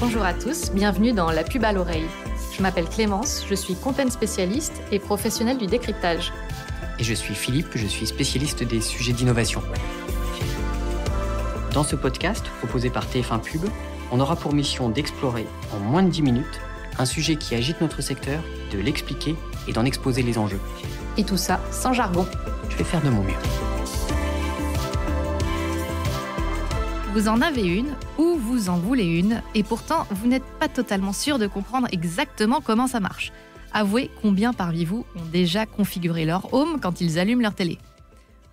Bonjour à tous, bienvenue dans La Pub à l'oreille. Je m'appelle Clémence, je suis content spécialiste et professionnelle du décryptage. Et je suis Philippe, je suis spécialiste des sujets d'innovation. Dans ce podcast, proposé par TF1 Pub, on aura pour mission d'explorer en moins de 10 minutes un sujet qui agite notre secteur, de l'expliquer et d'en exposer les enjeux. Et tout ça sans jargon. Je vais faire de mon mieux. Vous en avez une ou vous en voulez une, et pourtant vous n'êtes pas totalement sûr de comprendre exactement comment ça marche. Avouez combien parmi vous ont déjà configuré leur home quand ils allument leur télé.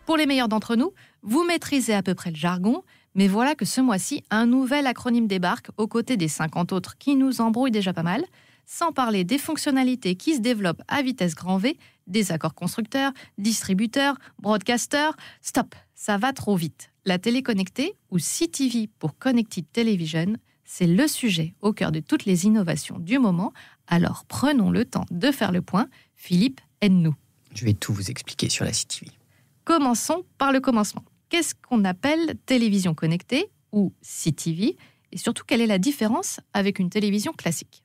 Pour les meilleurs d'entre nous, vous maîtrisez à peu près le jargon, mais voilà que ce mois-ci, un nouvel acronyme débarque aux côtés des 50 autres qui nous embrouillent déjà pas mal, sans parler des fonctionnalités qui se développent à vitesse grand V, des accords constructeurs, distributeurs, broadcasters. Stop, ça va trop vite. La télé connectée, ou CTV pour Connected Television, c'est le sujet au cœur de toutes les innovations du moment. Alors prenons le temps de faire le point. Philippe, aide-nous. Je vais tout vous expliquer sur la CTV. Commençons par le commencement. Qu'est-ce qu'on appelle télévision connectée, ou CTV, et surtout quelle est la différence avec une télévision classique ?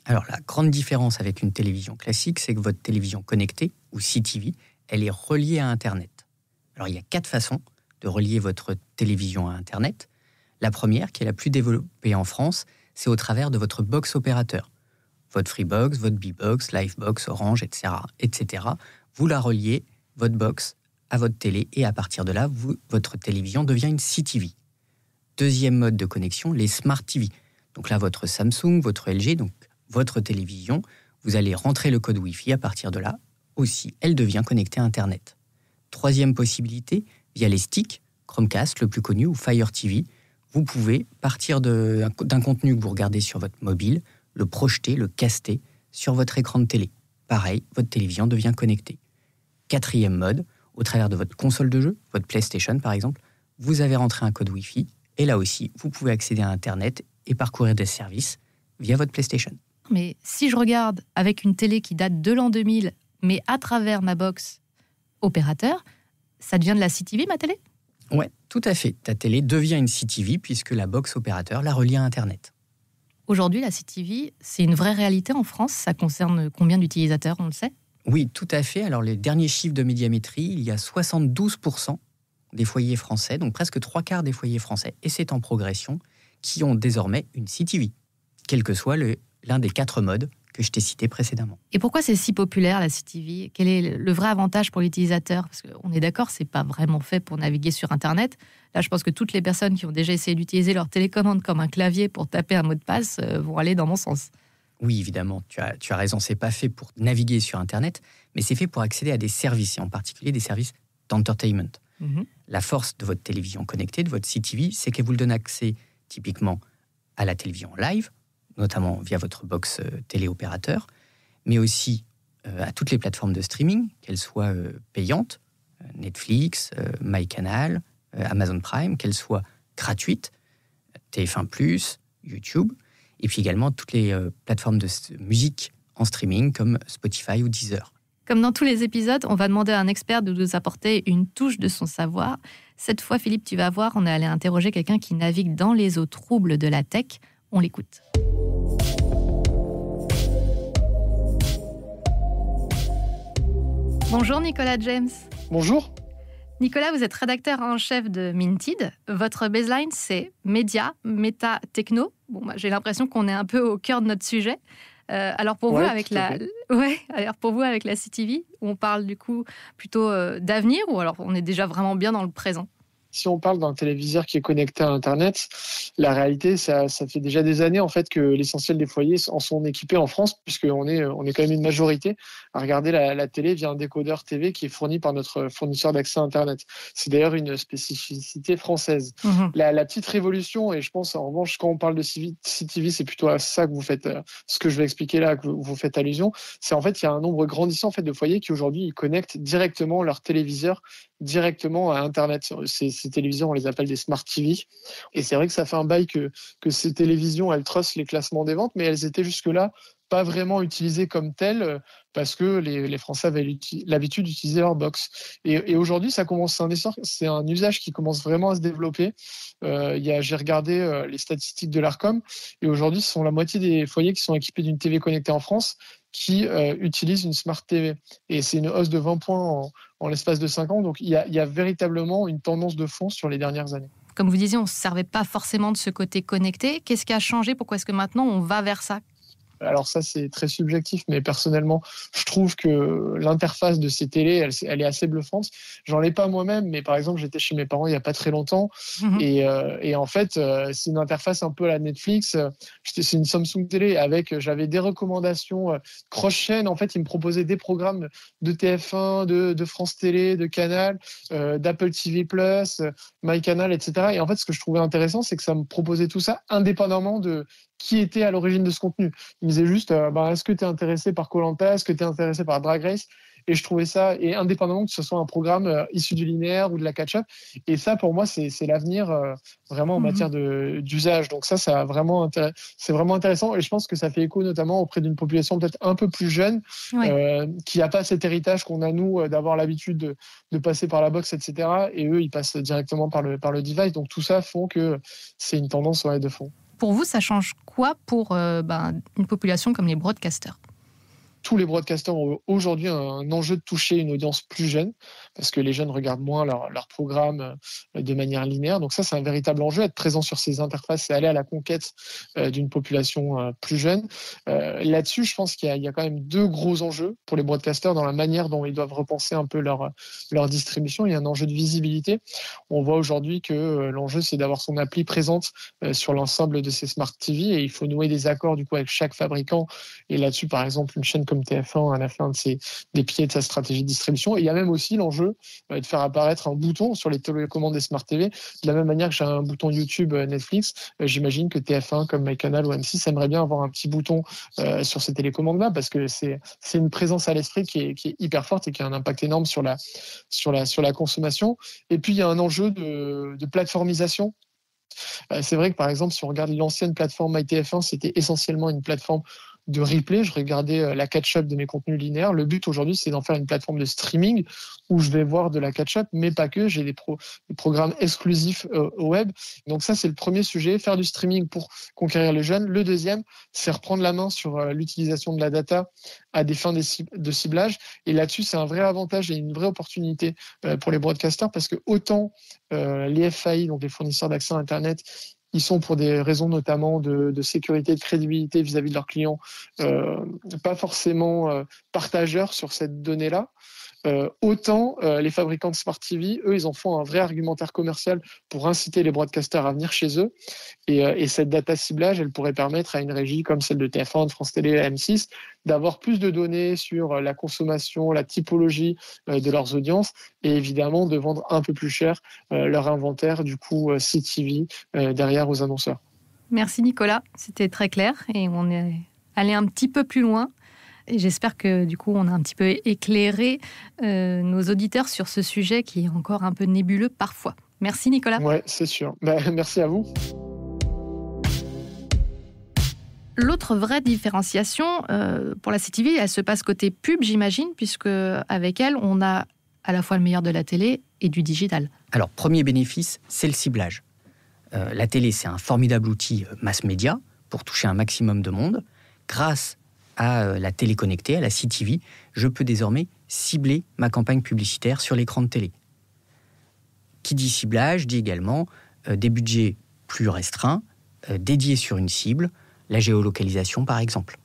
Alors la grande différence avec une télévision classique, c'est que votre télévision connectée, ou CTV, elle est reliée à Internet. Alors il y a 4 façons de relier votre télévision à Internet. La première, qui est la plus développée en France, c'est au travers de votre box opérateur. Votre Freebox, votre Bbox, Livebox, Orange, etc. Vous la reliez, votre box, à votre télé, et à partir de là, votre télévision devient une CTV. Deuxième mode de connexion, les Smart TV. Donc là, votre Samsung, votre LG, donc votre télévision, vous allez rentrer le code Wi-Fi, à partir de là, aussi, elle devient connectée à Internet. Troisième possibilité, via les sticks, Chromecast, le plus connu, ou Fire TV, vous pouvez partir d'un contenu que vous regardez sur votre mobile, le projeter, le caster sur votre écran de télé. Pareil, votre télévision devient connectée. Quatrième mode, au travers de votre console de jeu, votre PlayStation par exemple, vous avez rentré un code Wi-Fi, et là aussi, vous pouvez accéder à Internet et parcourir des services via votre PlayStation. Mais si je regarde avec une télé qui date de l'an 2000, mais à travers ma box opérateur, ça devient de la CTV, ma télé ? Ouais, tout à fait. Ta télé devient une CTV puisque la box opérateur la relie à Internet. Aujourd'hui, la CTV, c'est une vraie réalité en France. Ça concerne combien d'utilisateurs, on le sait ? Oui, tout à fait. Alors, les derniers chiffres de Médiamétrie, il y a 72% des foyers français, donc presque 3/4 des foyers français, et c'est en progression, qui ont désormais une CTV, quel que soit l'un des 4 modes que je t'ai cités précédemment. Et pourquoi c'est si populaire, la CTV ? Quel est le vrai avantage pour l'utilisateur ? Parce qu'on est d'accord, c'est pas vraiment fait pour naviguer sur Internet. Là, je pense que toutes les personnes qui ont déjà essayé d'utiliser leur télécommande comme un clavier pour taper un mot de passe vont aller dans mon sens. Oui, évidemment, tu as raison, c'est pas fait pour naviguer sur Internet, mais c'est fait pour accéder à des services, et en particulier des services d'entertainment. La force de votre télévision connectée, de votre CTV, c'est qu'elle vous donne accès typiquement à la télévision live, notamment via votre box téléopérateur, mais aussi à toutes les plateformes de streaming, qu'elles soient payantes, Netflix, MyCanal, Amazon Prime, qu'elles soient gratuites, TF1+, YouTube, et puis également toutes les plateformes de musique en streaming comme Spotify ou Deezer. Comme dans tous les épisodes, on va demander à un expert de nous apporter une touche de son savoir. Cette fois, Philippe, tu vas voir, on est allé interroger quelqu'un qui navigue dans les eaux troubles de la tech. On l'écoute. Bonjour Nicolas James. Bonjour. Nicolas, vous êtes rédacteur en chef de Minted. Votre baseline, c'est média, méta, techno. J'ai l'impression qu'on est un peu au cœur de notre sujet. Alors pour vous, avec la CTV, on parle du coup plutôt d'avenir ou alors on est déjà vraiment bien dans le présent ? Si on parle d'un téléviseur qui est connecté à Internet, la réalité, ça fait déjà des années en fait que l'essentiel des foyers en sont équipés en France, puisqu'on est quand même une majorité à regarder la télé via un décodeur TV qui est fourni par notre fournisseur d'accès à Internet. C'est d'ailleurs une spécificité française. La petite révolution, et je pense en revanche quand on parle de CTV, c'est plutôt à ça que vous faites, ce que je vais expliquer là, que vous faites allusion, c'est en fait il y a un nombre grandissant en fait de foyers qui aujourd'hui ils connectent directement leur téléviseur directement à Internet. Ces télévisions, on les appelle des Smart TV. Et c'est vrai que ça fait un bail que ces télévisions, elles trussent les classements des ventes, mais elles étaient jusque-là pas vraiment utilisé comme tel parce que les Français avaient l'habitude d'utiliser leur box. Et aujourd'hui, c'est un usage qui commence vraiment à se développer. J'ai regardé les statistiques de l'Arcom et aujourd'hui, ce sont la moitié des foyers qui sont équipés d'une TV connectée en France qui utilisent une Smart TV. Et c'est une hausse de 20 points en l'espace de 5 ans. Donc il y a véritablement une tendance de fond sur les dernières années. Comme vous disiez, on ne se servait pas forcément de ce côté connecté. Qu'est-ce qui a changé? Pourquoi est-ce que maintenant on va vers ça? Alors ça, c'est très subjectif, mais personnellement, je trouve que l'interface de ces télés, elle est assez bluffante. J'en ai pas moi-même, mais par exemple, j'étais chez mes parents il n'y a pas très longtemps. Et en fait, c'est une interface un peu à la Netflix. C'est une Samsung télé j'avais des recommandations cross-chaîne. En fait, ils me proposaient des programmes de TF1, de France Télé, de Canal, d'Apple TV+, MyCanal, etc. Et en fait, ce que je trouvais intéressant, c'est que ça me proposait tout ça indépendamment de qui était à l'origine de ce contenu. Il me disait juste, est-ce que tu es intéressé par Koh-Lanta, est-ce que tu es intéressé par Drag Race? Et je trouvais ça, et indépendamment que ce soit un programme issu du linéaire ou de la catch-up. Et ça, pour moi, c'est l'avenir vraiment en matière d'usage. Donc ça, c'est vraiment intéressant. Et je pense que ça fait écho notamment auprès d'une population peut-être un peu plus jeune, qui n'a pas cet héritage qu'on a, nous, d'avoir l'habitude de passer par la box, etc. Et eux, ils passent directement par le device. Donc tout ça font que c'est une tendance de fond. Pour vous, ça change quoi pour une population comme les broadcasters? Tous les broadcasters ont aujourd'hui un enjeu de toucher une audience plus jeune, parce que les jeunes regardent moins leur programme de manière linéaire. Donc ça, c'est un véritable enjeu, être présent sur ces interfaces et aller à la conquête d'une population plus jeune. Là-dessus, je pense qu'il y a quand même deux gros enjeux pour les broadcasters dans la manière dont ils doivent repenser un peu leur distribution. Il y a un enjeu de visibilité. On voit aujourd'hui que l'enjeu, c'est d'avoir son appli présente sur l'ensemble de ces Smart TV, et il faut nouer des accords du coup avec chaque fabricant. Et là-dessus, par exemple, une chaîne comme TF1 à la fin des piliers de sa stratégie de distribution. Et il y a même aussi l'enjeu de faire apparaître un bouton sur les télécommandes des Smart TV. De la même manière que j'ai un bouton YouTube Netflix, j'imagine que TF1 comme MyCanal ou M6 aimerait bien avoir un petit bouton sur ces télécommandes-là, parce que c'est une présence à l'esprit qui est hyper forte et qui a un impact énorme sur la consommation. Et puis il y a un enjeu de plateformisation. C'est vrai que par exemple, si on regarde l'ancienne plateforme MyTF1, c'était essentiellement une plateforme de replay. Je regardais la catch-up de mes contenus linéaires. Le but aujourd'hui, c'est d'en faire une plateforme de streaming où je vais voir de la catch-up, mais pas que. J'ai des programmes exclusifs au web. Donc ça, c'est le premier sujet, faire du streaming pour conquérir les jeunes. Le deuxième, c'est reprendre la main sur l'utilisation de la data à des fins de ciblage. Et là-dessus, c'est un vrai avantage et une vraie opportunité pour les broadcasters, parce que autant les FAI, donc les fournisseurs d'accès à Internet, ils sont pour des raisons notamment de sécurité, de crédibilité vis-à-vis de leurs clients, pas forcément partageurs sur cette donnée-là. Autant les fabricants de Smart TV, eux, ils en font un vrai argumentaire commercial pour inciter les broadcasters à venir chez eux. Et cette data ciblage, elle pourrait permettre à une régie comme celle de TF1, de France Télé, M6, d'avoir plus de données sur la consommation, la typologie de leurs audiences, et évidemment de vendre un peu plus cher leur inventaire, du coup CTV, derrière aux annonceurs. Merci Nicolas, c'était très clair et on est allé un petit peu plus loin. Et j'espère que du coup, on a un petit peu éclairé nos auditeurs sur ce sujet qui est encore un peu nébuleux parfois. Merci Nicolas. Ouais, c'est sûr. Merci à vous. L'autre vraie différenciation pour la CTV, elle se passe côté pub, j'imagine, puisque avec elle, on a à la fois le meilleur de la télé et du digital. Alors, premier bénéfice, c'est le ciblage. La télé, c'est un formidable outil mass média pour toucher un maximum de monde. Grâce à la télé connectée, à la CTV, je peux désormais cibler ma campagne publicitaire sur l'écran de télé. Qui dit ciblage dit également des budgets plus restreints, dédiés sur une cible, la géolocalisation par exemple.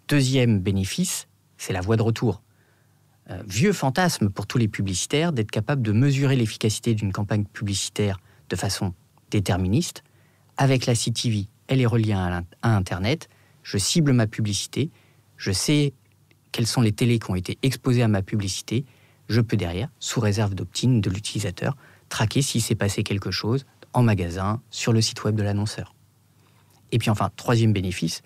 Deuxième bénéfice, c'est la voie de retour. Vieux fantasme pour tous les publicitaires d'être capable de mesurer l'efficacité d'une campagne publicitaire de façon déterministe. Avec la CTV, elle est reliée à Internet. Je cible ma publicité, je sais quelles sont les télés qui ont été exposées à ma publicité. Je peux derrière, sous réserve d'opt-in de l'utilisateur, traquer s'il s'est passé quelque chose en magasin, sur le site web de l'annonceur. Et puis enfin, troisième bénéfice,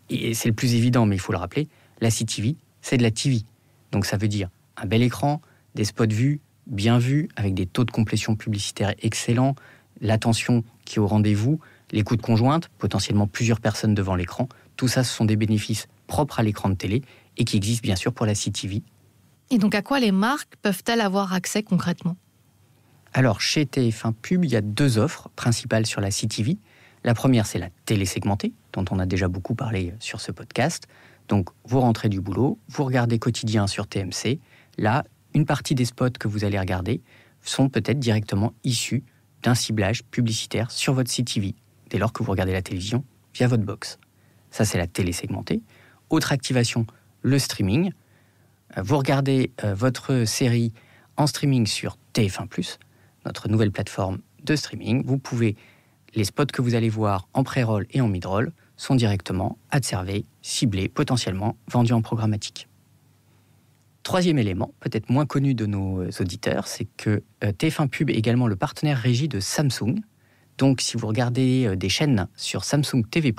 et c'est le plus évident mais il faut le rappeler, la CTV, c'est de la TV. Donc ça veut dire un bel écran, des spots vus, bien vus, avec des taux de complétion publicitaire excellents, l'attention qui est au rendez-vous, l'écoute conjointe, potentiellement plusieurs personnes devant l'écran, Tout ça, ce sont des bénéfices propres à l'écran de télé et qui existent bien sûr pour la CTV. Et donc, à quoi les marques peuvent-elles avoir accès concrètement ? Alors, chez TF1 Pub, il y a 2 offres principales sur la CTV. La première, c'est la télé segmentée, dont on a déjà beaucoup parlé sur ce podcast. Donc, vous rentrez du boulot, vous regardez Quotidien sur TMC. Là, une partie des spots que vous allez regarder sont peut-être directement issus d'un ciblage publicitaire sur votre CTV, dès lors que vous regardez la télévision via votre box. Ça, c'est la télé segmentée. Autre activation, le streaming. Vous regardez votre série en streaming sur TF1+, notre nouvelle plateforme de streaming. Vous pouvez, les spots que vous allez voir en pré-roll et en mid-roll sont directement adservés, ciblés, potentiellement vendus en programmatique. Troisième élément, peut-être moins connu de nos auditeurs, c'est que TF1 Pub est également le partenaire régie de Samsung. Donc, si vous regardez des chaînes sur Samsung TV+,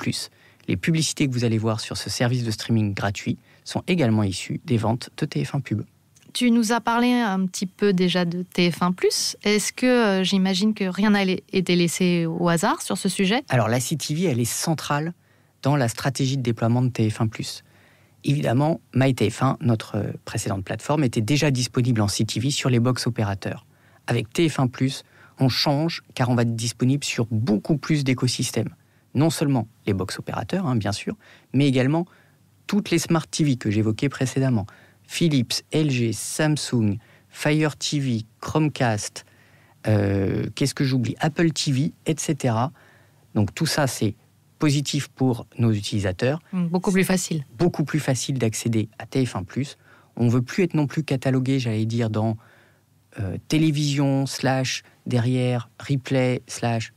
les publicités que vous allez voir sur ce service de streaming gratuit sont également issues des ventes de TF1 Pub. Tu nous as parlé un petit peu déjà de TF1+. Est-ce que j'imagine que rien n'a été laissé au hasard sur ce sujet ? Alors, la CTV, elle est centrale dans la stratégie de déploiement de TF1+. Évidemment, MyTF1, notre précédente plateforme, était déjà disponible en CTV sur les box opérateurs. Avec TF1+, on change car on va être disponible sur beaucoup plus d'écosystèmes. Non seulement les box opérateurs, bien sûr, mais également toutes les Smart TV que j'évoquais précédemment. Philips, LG, Samsung, Fire TV, Chromecast, qu'est-ce que j'oublie ? Apple TV, etc. Donc tout ça, c'est positif pour nos utilisateurs. Beaucoup plus facile. Beaucoup plus facile d'accéder à TF1+. On ne veut plus être non plus catalogué, j'allais dire, dans télévision, derrière, replay,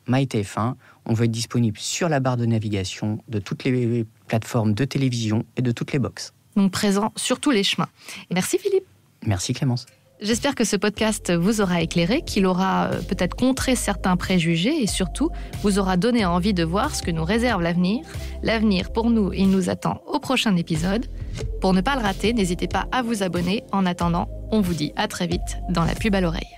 MyTF1. On veut être disponible sur la barre de navigation de toutes les plateformes de télévision et de toutes les boxes. Donc présent sur tous les chemins. Et merci Philippe. Merci Clémence. J'espère que ce podcast vous aura éclairé, qu'il aura peut-être contré certains préjugés et surtout vous aura donné envie de voir ce que nous réserve l'avenir. L'avenir, pour nous, il nous attend au prochain épisode. Pour ne pas le rater, n'hésitez pas à vous abonner. En attendant, on vous dit à très vite dans la pub à l'oreille.